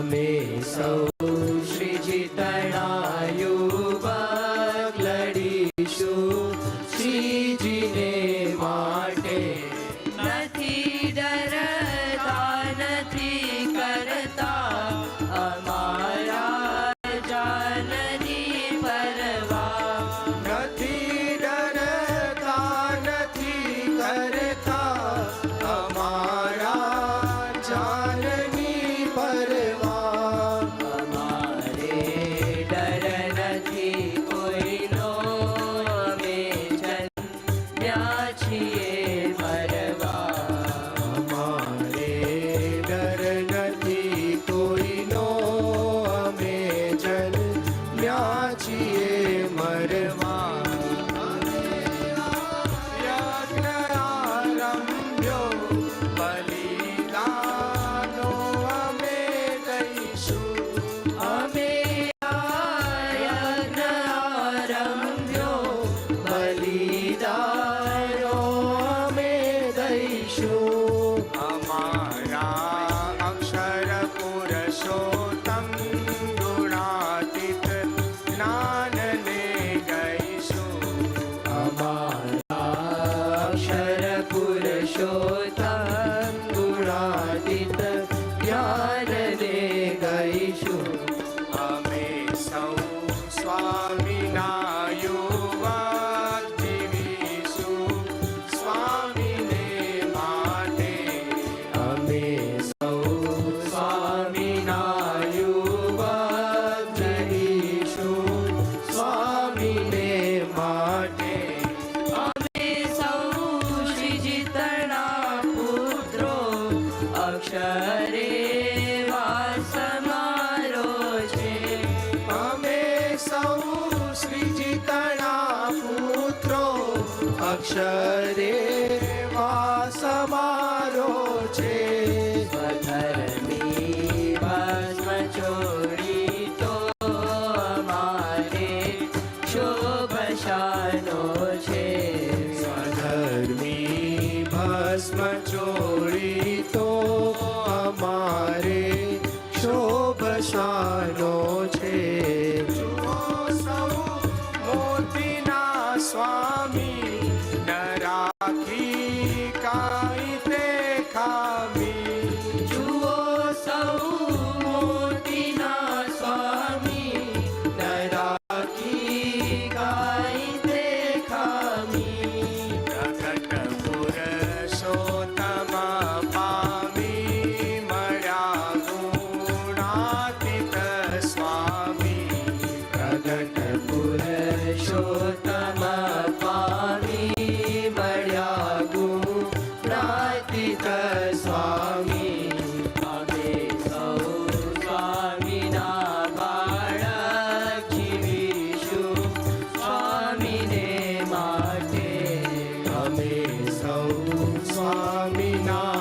અમે સૌ શ્રીજી તણાયુબક લડીશું શ્રીજીને માટે. નથી ડરતા નથી કરતા અમારા જાનની પરવા. નથી ડરતા નથી કરતા અમારા જાનની પરવા. અમારે ડર નથી કોઈનો, અમે જન્મ્યા છીએ મરવા. અમારે ડર નથી કોઈનો, અમે જન્મ્યા છીએ મરવા. યજ્ઞ આરંભ્યો બલિદાનો અમે દઈશું. અમે યજ્ઞ આરંભ્યો બલિદાનો અમે દઈશું. અમારા અક્ષર પુરુષોત્તમ ગુણાતીત જ્ઞાનને ગઈશું. અમારા અક્ષર પુરુષોત્તમ ગુણાતીત જ્ઞાનને ગઈશું. અમે સૌ સ્વામીના યુવક જીવીશું સ્વામીને માટે. અમે સૌ સ્વામીના યુવક જીવીશું સ્વામીને માટે. અમે સૌ શ્રીજી તણા પુત્રો, અક્ષરે વાસ મારો છે. અમે સૌ શ્રીજી તણા પુત્રો, અક્ષરે વાસ મારો છે. સ્વધર્મી ભસ્મ છોડી તો અમારે શોભશાનો છે. સ્વધર્મી ભસ્મ ચોરી તો અમારે શોભશાનો છે. જુઓ સૌ મોતીના સ્વામી, ન રાખી કાંઈ તે ખામી. જુઓ સૌ મોતીના સ્વામી, ન રાખી કાંઈ તે ખામી. પ્રગટ પુરુષોત્તમ પામી મળ્યા ગુણાતીત સ્વામી. પ્રગટ પુરુષોત્તમ પામી મળ્યા ગુણાતીત સ્વામી. અમે સૌ સ્વામીના બાળક જીવીશું સ્વામીને માટે. અમે સૌ સ્વામીના